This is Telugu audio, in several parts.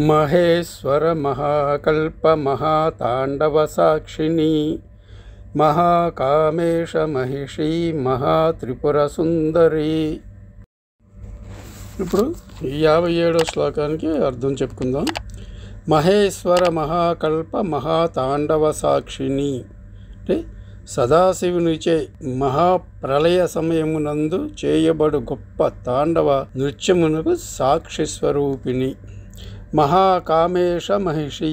మహేశ్వర మహాకల్ప మహాతాండవసాక్షిణి మహాకామేశ మహిషి మహాత్రిపుర సుందరి. ఇప్పుడు 57వ శ్లోకానికి అర్థం చెప్పుకుందాం. మహేశ్వర మహాకల్ప మహాతాండవసాక్షిణి అంటే సదాశివునిచే మహాప్రళయ సమయమునందు చేయబడు గొప్ప తాండవ నృత్యమునకు సాక్షి స్వరూపిణి. మహాకామేశ మహిషి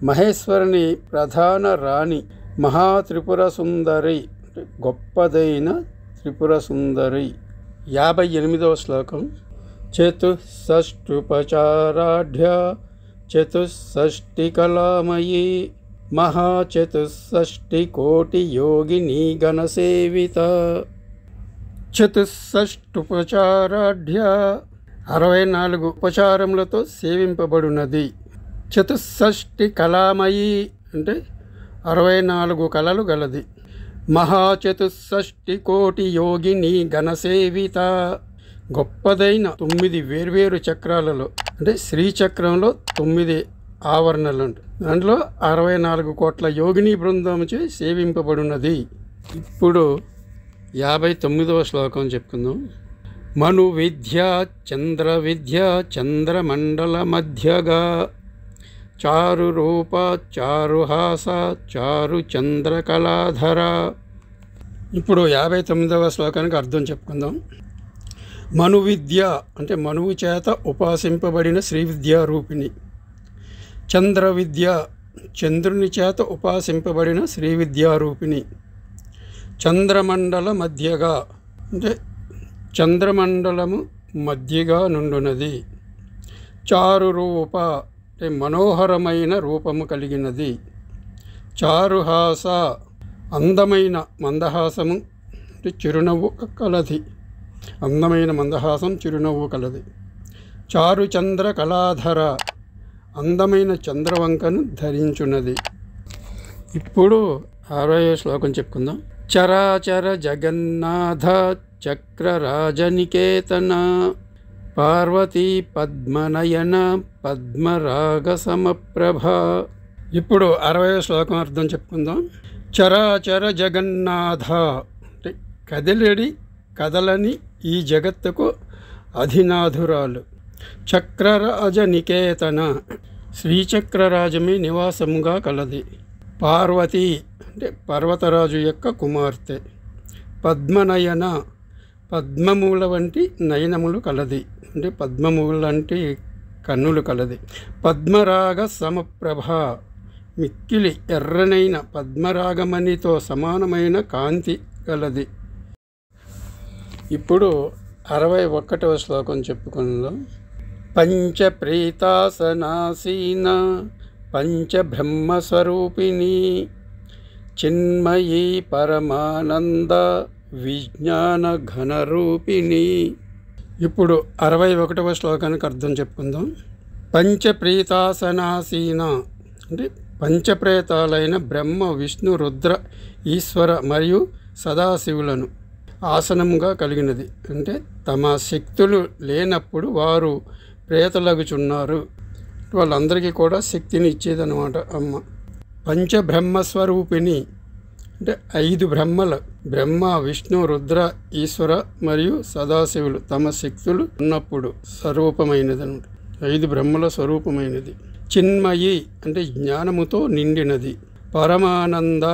మహేశ్వరుని ప్రధాన రాణి. మహాత్రిపుర సుందరి గొప్పదైన త్రిపుర సుందరి. 58వ శ్లోకం. చతుషష్టుపచారాఢ్య చతుషష్టి కళామయీ మహాచతుషష్టి కోటి యోగిని గణసేవిత. చతుషష్టుపచారాఢ్య 64 ఉపచారములతో సేవింపబడినది. చతుషష్టి కళామయీ అంటే 64 కళలు గలది. మహాచతుషష్టి కోటి యోగిని గణసేవిత గొప్పదైన 9 వేర్వేరు చక్రాలలో అంటే శ్రీచక్రంలో 9 ఆవరణలు ఉంటాయి. దాంట్లో 64 కోట్ల యోగిని బృందముచే సేవింపబడినది. ఇప్పుడు 59వ శ్లోకం చెప్పుకుందాం. మను విద్య చంద్ర విద్య చంద్రమండల మధ్యగా చారు రూప చారుహాస చారు చంద్రకళాధర. ఇప్పుడు 59వ శ్లోకానికి అర్థం చెప్పుకుందాం. మను విద్య అంటే మనువు చేత ఉపాసింపబడిన శ్రీ విద్యారూపిణి. చంద్ర విద్య చంద్రుని చేత ఉపాసింపబడిన శ్రీ విద్యారూపిణి. చంద్రమండల మధ్యగా అంటే చంద్రమండలము మధ్యగా నుండునది. చారు రూప అంటే మనోహరమైన రూపము కలిగినది. చారుహాస అందమైన మందహాసము అంటే చిరునవ్వు కలది. అందమైన మందహాసం చిరునవ్వు కలది. చారు చంద్ర కళాధర అందమైన చంద్రవంకను ధరించున్నది. ఇప్పుడు 60వ శ్లోకం చెప్పుకుందాం. చరాచర జగన్నాథ చక్రరాజనికేతన పార్వతీ పద్మనయన పద్మరాగ సమప్రభ. ఇప్పుడు 60వ శ్లోకం అర్థం చెప్పుకుందాం. చరాచర జగన్నాథ అంటే కదలని ఈ జగత్తుకు అధినాథురాలు. చక్రరాజ నికేతన శ్రీచక్రరాజమే నివాసముగా కలది. పార్వతి అంటే పర్వతరాజు యొక్క కుమార్తె. పద్మనయన పద్మముల వంటి నయనములు కలది అంటే పద్మముల వంటి కన్నులు కలది. పద్మరాగ సమప్రభ మిక్కిలి ఎర్రనైన పద్మరాగమణితో సమానమైన కాంతి కలది. ఇప్పుడు 61వ శ్లోకం చెప్పుకుందాం. పంచప్రీతాసనాసీన పంచబ్రహ్మస్వరూపిణి చిన్మయీ పరమానంద విజ్ఞాన ఘనరూపిణి. ఇప్పుడు 61వ శ్లోకానికి అర్థం చెప్పుకుందాం. పంచప్రీతాసనాసీన అంటే పంచప్రేతాలైన బ్రహ్మ విష్ణు రుద్ర ఈశ్వర మరియు సదాశివులను ఆసనముగా కలిగినది. అంటే తమ శక్తులు లేనప్పుడు వారు ప్రేతలగుచున్నారు. వాళ్ళందరికీ కూడా శక్తిని ఇచ్చేదన్నమాట అమ్మ. పంచబ్రహ్మస్వరూపిణి అంటే 5 బ్రహ్మలు బ్రహ్మ విష్ణు రుద్ర ఈశ్వర మరియు సదాశివులు తమ శక్తులు ఉన్నప్పుడు స్వరూపమైనది అనమాట. 5 బ్రహ్మల స్వరూపమైనది. చిన్మయి అంటే జ్ఞానముతో నిండినది. పరమానంద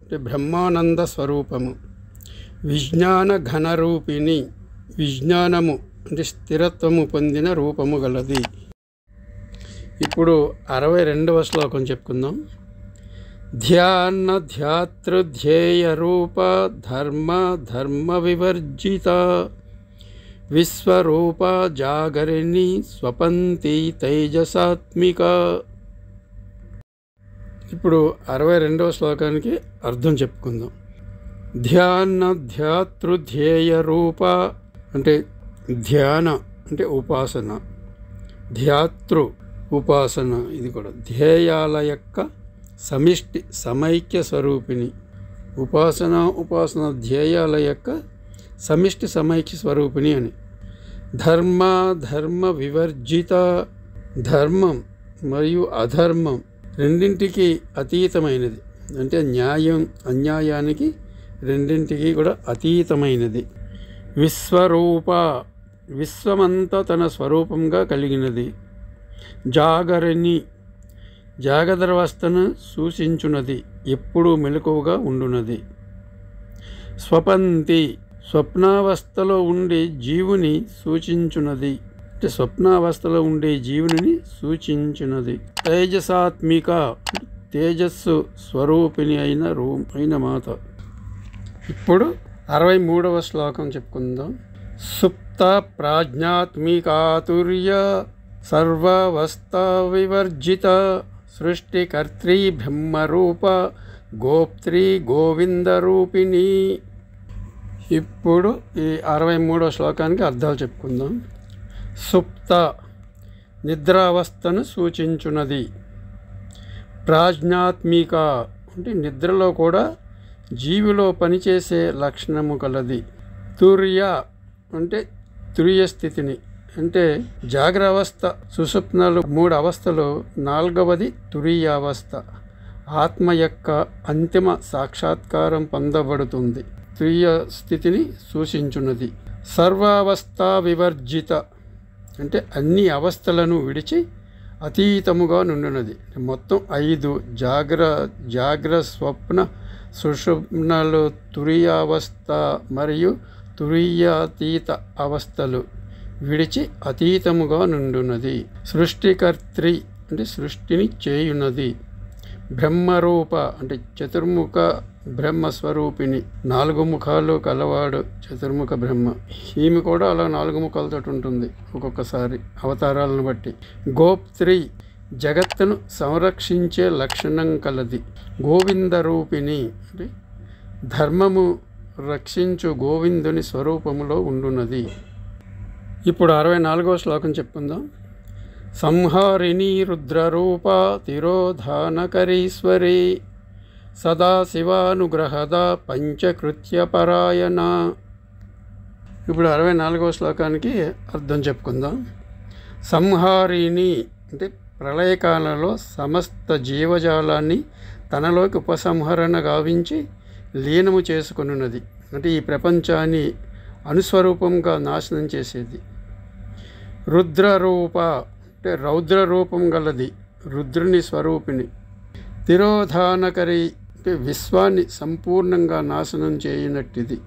అంటే బ్రహ్మానంద స్వరూపము. విజ్ఞాన ఘనరూపిణి విజ్ఞానము అంటే స్థిరత్వము పొందిన రూపము గలది. ఇప్పుడు 62వ శ్లోకం చెప్పుకుందాం. ధ్యాన ధ్యాతృధ్యేయ రూప ధర్మ వివర్జిత విశ్వరూప జాగరిణి స్వపంతి తైజసాత్మిక. ఇప్పుడు 62వ శ్లోకానికి అర్థం చెప్పుకుందాం. ధ్యాన ధ్యాతృధ్యేయ రూప అంటే ధ్యాన అంటే ఉపాసన. ధ్యాతృ ఉపాసన ఇది కూడా ధ్యేయాల యొక్క సమిష్టి సమైక్య స్వరూపిణి. ఉపాసన ధ్యేయాల యొక్క సమిష్టి సమైక్య స్వరూపిణి అని. ధర్మ వివర్జిత ధర్మం మరియు అధర్మం రెండింటికి అతీతమైనది. అంటే న్యాయం అన్యాయానికి రెండింటికి కూడా అతీతమైనది. విశ్వరూప విశ్వమంతా తన స్వరూపంగా కలిగినది. జాగరణి జాగదర్వస్థను సూచించున్నది, ఎప్పుడూ మెలకువగా ఉండున్నది. స్వపంతి స్వప్నావస్థలో ఉండే జీవుని సూచించున్నది, అంటే స్వప్నావస్థలో ఉండే జీవుని సూచించినది. తేజసాత్మిక తేజస్సు స్వరూపిణి అయిన మాత. ఇప్పుడు 63వ శ్లోకం చెప్పుకుందాం. సుప్త ప్రాజ్ఞాత్మికాతుర్య సర్వావస్థా వివర్జిత సృష్టికర్త్రీ బ్రహ్మరూప గోప్త్రీ గోవిందరూపిణి. ఇప్పుడు ఈ 63వ శ్లోకానికి అర్థాలు చెప్పుకుందాం. సుప్త నిద్రావస్థను సూచించున్నది. ప్రాజ్ఞాత్మిక అంటే నిద్రలో కూడా జీవిలో పనిచేసే లక్షణము కలది. తుర్య అంటే తుర్య స్థితిని, అంటే జాగ్రత్త సుషుప్నలు 3 అవస్థలు, 4వది తురీయావస్థ. ఆత్మ యొక్క అంతిమ సాక్షాత్కారం పొందబడుతుంది. తురీయ స్థితిని సూచించున్నది. సర్వావస్థా వివర్జిత అంటే అన్ని అవస్థలను విడిచి అతీతముగా నుండున్నది. మొత్తం 5 జాగ్ర స్వప్న సుషుప్నలు, తురీయావస్థ మరియు తురీయాతీత అవస్థలు విడిచి అతీతముగా నుండున్నది. సృష్టికర్త్రి అంటే సృష్టిని చేయున్నది. బ్రహ్మరూప అంటే చతుర్ముఖ బ్రహ్మస్వరూపిణి, 4 ముఖాలు కలవాడు చతుర్ముఖ బ్రహ్మ. ఈమె కూడా అలా 4 ముఖాలతో ఉంటుంది ఒక్కొక్కసారి అవతారాలను బట్టి. గోప్త్రి జగత్తును సంరక్షించే లక్షణం కలది. గోవిందరూపిణి అంటే ధర్మము రక్షించు గోవిందుని స్వరూపములో ఉండున్నది. ఇప్పుడు 64వ శ్లోకం చెప్పుకుందాం. సంహారిణి రుద్రరూప తిరోధానకరీశ్వరి సదాశివానుగ్రహద పంచకృత్యపరాయణ. ఇప్పుడు 64వ శ్లోకానికి అర్థం చెప్పుకుందాం. సంహారిణి అంటే ప్రళయకాలంలో సమస్త జీవజాలాన్ని తనలోకి ఉపసంహరణ గావించి లీనము చేసుకున్నది. అంటే ఈ ప్రపంచాన్ని అనుస్వరూపంగా నాశనం చేసేది. రుద్రరూప అంటే రౌద్ర రూపం గలది, రుద్రుని స్వరూపిణి. తిరోధానకరి అంటే విశ్వాన్ని సంపూర్ణంగా నాశనం చేయనట్టిది.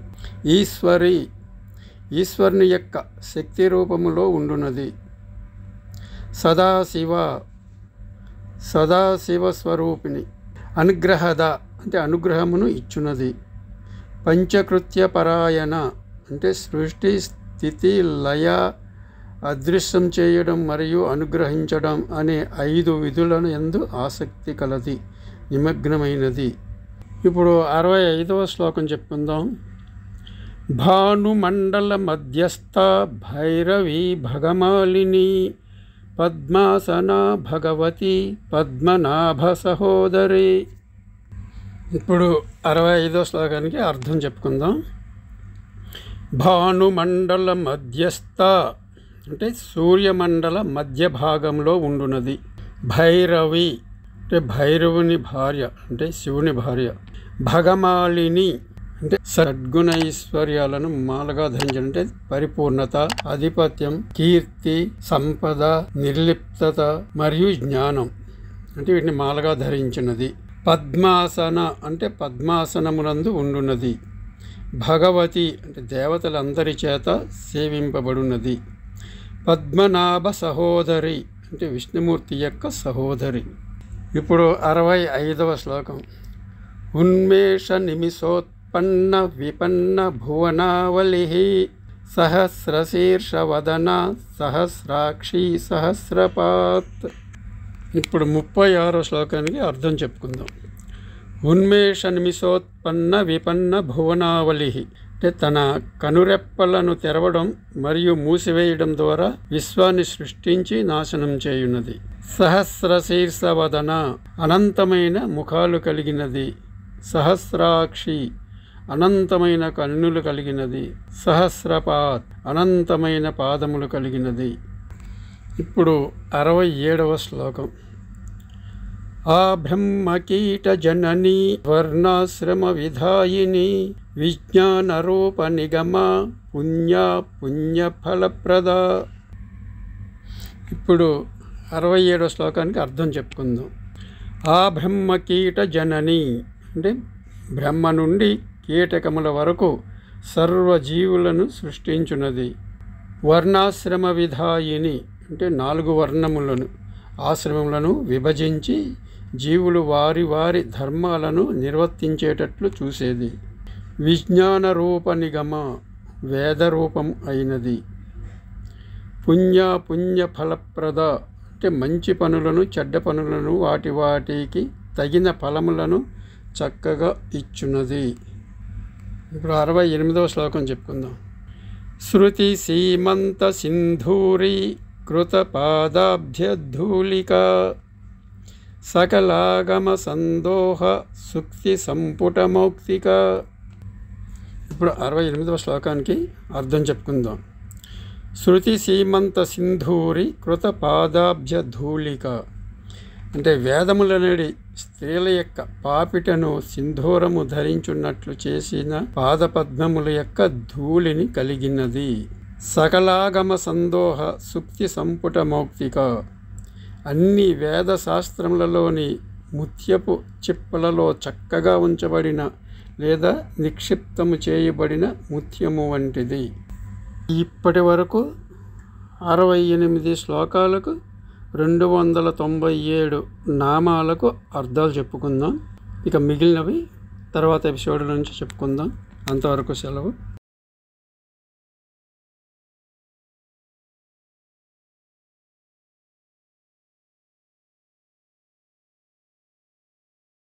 ఈశ్వరుని యొక్క శక్తి రూపములో ఉండున్నది. సదాశివ స్వరూపిణి. అనుగ్రహద అంటే అనుగ్రహమును ఇచ్చున్నది. పంచకృత్య పరాయణ అంటే సృష్టి స్థితి లయ అదృశ్యం చేయడం మరియు అనుగ్రహించడం అనే 5 విధులను యందు ఆసక్తి కలది, నిమగ్నమైనది. ఇప్పుడు 65వ శ్లోకం చెప్పుకుందాం. భానుమండల మధ్యస్థ భైరవి భగమాలిని పద్మాసన భగవతి పద్మనాభ సహోదరి. ఇప్పుడు 65వ శ్లోకానికి అర్థం చెప్పుకుందాం. భానుమండల మధ్యస్థ అంటే సూర్యమండల మధ్య భాగంలో ఉండున్నది. భైరవి అంటే భైరవుని భార్య, అంటే శివుని భార్య. భగమాలిని అంటే షడ్గుణైశ్వర్యాలను మాలగా ధరించడం, అంటే పరిపూర్ణత, ఆధిపత్యం, కీర్తి, సంపద, నిర్లిప్తత మరియు జ్ఞానం, అంటే వీటిని మాలగా ధరించినది. పద్మాసన అంటే పద్మాసనమునందు ఉండున్నది. భగవతి అంటే దేవతలందరి చేత సేవింపబడున్నది. పద్మనాభ సహోదరి అంటే విష్ణుమూర్తి యొక్క సహోదరి. ఇప్పుడు 65వ శ్లోకం. ఉన్మేష నిమిషోత్పన్న విపన్న భువనావలి సహస్రశీర్షవదన సహస్రాక్షి సహస్రపాత్. ఇప్పుడు 36వ శ్లోకానికి అర్థం చెప్పుకుందాం. ఉన్మేష నిమిషోత్పన్న విపన్న భువనావలి అంటే తన కనురెప్పలను తెరవడం మరియు మూసివేయడం ద్వారా విశ్వాన్ని సృష్టించి నాశనం చేయున్నది. సహస్రశీర్షవదన అనంతమైన ముఖాలు కలిగినది. సహస్రాక్షి అనంతమైన కన్నులు కలిగినది. సహస్రపాత్ అనంతమైన పాదములు కలిగినది. ఇప్పుడు 67వ శ్లోకం. ఆ బ్రహ్మకీట జననీ వర్ణాశ్రమ విధాయిని విజ్ఞాన రూప నిగమ పుణ్యఫలప్రద. ఇప్పుడు 67వ శ్లోకానికి అర్థం చెప్పుకుందాం. ఆ బ్రహ్మకీట జనని అంటే బ్రహ్మ నుండి కీటకముల వరకు సర్వజీవులను సృష్టించున్నది. వర్ణాశ్రమ విధాయిని అంటే 4 వర్ణములను ఆశ్రమములను విభజించి జీవులు వారి వారి ధర్మాలను నిర్వర్తించేటట్లు చూసేది. విజ్ఞాన రూప నిగమ వేదరూపం అయినది. పుణ్యఫలప్రద అంటే మంచి పనులను చెడ్డ పనులను వాటికి తగిన ఫలములను చక్కగా ఇచ్చున్నది. ఇప్పుడు 68వ శ్లోకం చెప్పుకుందాం. శృతి సీమంత సింధూరి కృత పాదాబ్ధ్యధూళిక సకలాగమ సందోహ సుక్తి సంపుట మౌక్తిక. ఇప్పుడు 68వ శ్లోకానికి అర్థం చెప్పుకుందాం. శృతి సీమంత సింధూరి కృత పాదాబ్జధూళిక అంటే వేదములనేది స్త్రీల యొక్క పాపిటను సింధూరము ధరించున్నట్లు చేసిన పాదపద్మముల యొక్క ధూళిని కలిగినది. సకలాగమ సందోహ సుక్తి సంపుట మౌక్తిక అన్ని వేద శాస్త్రములలోని ముత్యపు చిప్పలలో చక్కగా ఉంచబడిన లేదా నిక్షిప్తము చేయబడిన ముత్యము వంటిది. ఇప్పటి వరకు 68 శ్లోకాలకు 297 నామాలకు అర్థాలు చెప్పుకుందాం. ఇక మిగిలినవి తర్వాత ఎపిసోడ్ నుంచి చెప్పుకుందాం. అంతవరకు సెలవు.